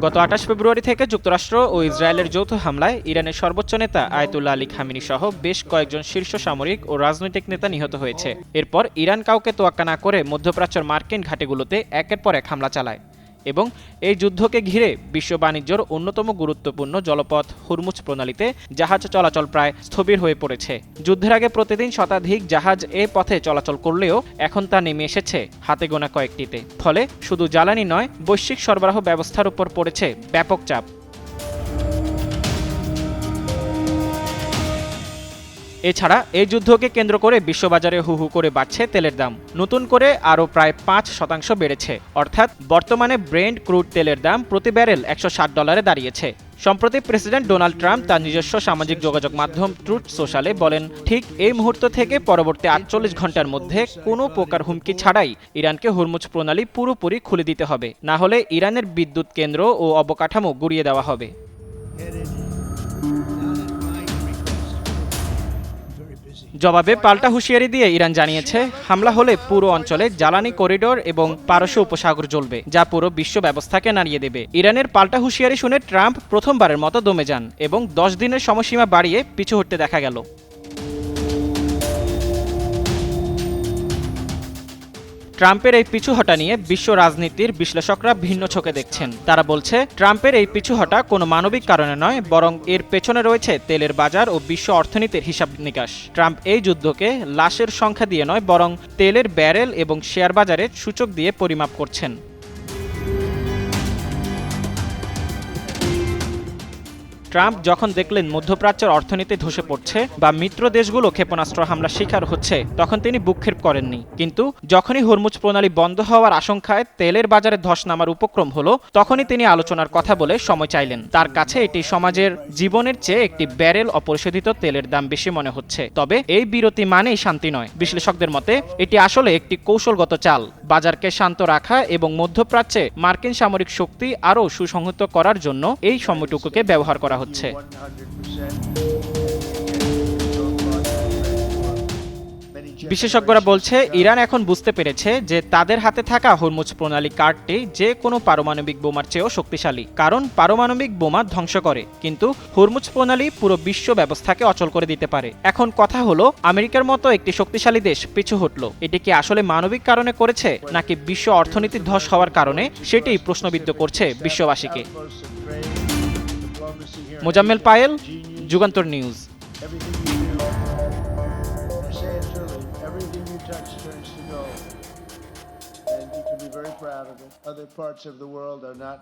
গত ২৮ ফেব্রুয়ারি থেকে যুক্তরাষ্ট্র ও ইসরায়েলের যৌথ হামলায় ইরানের সর্বোচ্চ নেতা আয়াতুল্লাহ আলী খামেনি সহ বেশ কয়েকজন শীর্ষ সামরিক ও রাজনৈতিক নেতা নিহত হয়েছে। এরপর ইরান কাউকে তোয়াক্কা না করে মধ্যপ্রাচ্যের মার্কিন ঘাঁটিগুলোতে একের পর এক হামলা চালায় এবং এই যুদ্ধকে ঘিরে বিশ্ব বাণিজ্যের অন্যতম গুরুত্বপূর্ণ জলপথ হুরমুজ প্রণালীতে জাহাজ চলাচল প্রায় স্থবির হয়ে পড়েছে। যুদ্ধের আগে প্রতিদিন শতাধিক জাহাজ এ পথে চলাচল করলেও এখন তা নেমে এসেছে হাতে গোনা কয়েকটিতে। ফলে শুধু জ্বালানি নয়, বৈশ্বিক সরবরাহ ব্যবস্থার উপর পড়েছে ব্যাপক চাপ। এছাড়া এই যুদ্ধকে কেন্দ্র করে বিশ্ববাজারে হু হু করে বাড়ছে তেলের দাম। নতুন করে আরও প্রায় ৫% বেড়েছে, অর্থাৎ বর্তমানে ব্রেন্ট ক্রুড তেলের দাম প্রতি ব্যারেল $১৬০ দাঁড়িয়েছে। সম্প্রতি প্রেসিডেন্ট ডোনাল্ড ট্রাম্প তার নিজস্ব সামাজিক যোগাযোগ মাধ্যম ট্রুথ সোশ্যালে বলেন, ঠিক এই মুহূর্ত থেকে পরবর্তী ৪৮ ঘন্টার মধ্যে কোনো প্রকার হুমকি ছাড়াই ইরানকে হুরমুজ প্রণালী পুরোপুরি খুলে দিতে হবে, না হলে ইরানের বিদ্যুৎ কেন্দ্র ও অবকাঠামো গুঁড়িয়ে দেওয়া হবে। জবাবে পাল্টা হুঁশিয়ারি দিয়ে ইরান জানিয়েছে, হামলা হলে পুরো অঞ্চলে জ্বালানি করিডোর এবং পারস্য উপসাগর জ্বলবে, যা পুরো বিশ্ব ব্যবস্থাকে নাড়িয়ে দেবে। ইরানের পাল্টা হুঁশিয়ারি শুনে ট্রাম্প প্রথমবারের মতো দমে যান এবং ১০ দিনের সময়সীমা বাড়িয়ে পিছু হটতে দেখা গেল। ট্রাম্পের এই পিছু হটা নিয়ে বিশ্ব রাজনীতির বিশ্লেষকরা ভিন্ন চোখে দেখছেন। তারা বলছে, ট্রাম্পের এই পিছু হটা কোনো মানবিক কারণে নয়, বরং এর পেছনে রয়েছে তেলের বাজার ও বিশ্ব অর্থনীতির হিসাব নিকাশ। ট্রাম্প এই যুদ্ধকে লাশের সংখ্যা দিয়ে নয়, বরং তেলের ব্যারেল এবং শেয়ার বাজারের সূচক দিয়ে পরিমাপ করছেন। ট্রাম্প যখন দেখলেন মধ্যপ্রাচ্যের অর্থনীতি ধসে পড়ছে বা মিত্র দেশগুলো ক্ষেপণাস্ত্র হামলার শিকার হচ্ছে, তখন তিনি বুকক্ষেপ করেননি। কিন্তু যখনই হুরমুজ প্রণালী বন্ধ হওয়ার আশঙ্কায় তেলের বাজারে ধস নামার উপক্রম হলো, তখনই তিনি আলোচনার কথা বলে সময় চাইলেন। তার কাছে এটি সমাজের জীবনের চেয়ে একটি ব্যারেল অপরিশোধিত তেলের দাম বেশি মনে হচ্ছে। তবে এই বিরতি মানেই শান্তি নয়। বিশ্লেষকদের মতে এটি আসলে একটি কৌশলগত চাল, বাজারকে শান্ত রাখা এবং মধ্যপ্রাচ্যে মার্কিন সামরিক শক্তি আরও সুসংহত করার জন্য এই সময়টুকুকে ব্যবহার করা হচ্ছে। বিশেষজ্ঞরা বলছে, ইরান এখন বুঝতে পেরেছে যে তাদের হাতে থাকা হুরমুজ প্রণালী কার্ডটি যে কোনো পারমাণবিক বোমার চেয়েও শক্তিশালী, কারণ পারমাণবিক বোমা ধ্বংস করে, কিন্তু হুরমুজ প্রণালী পুরো বিশ্ব ব্যবস্থাকে অচল করে দিতে পারে। এখন কথা হলো, আমেরিকার মতো একটি শক্তিশালী দেশ পিছু হটল, এটি কি আসলে মানবিক কারণে করেছে নাকি বিশ্ব অর্থনীতির ধস হওয়ার কারণে, সেটাই প্রশ্নবিদ্ধ করছে বিশ্ববাসীকে। Mozammel Payel, Jugantor news. Everything you touch turns to gold, and you can be very proud of it. Other parts of the world are not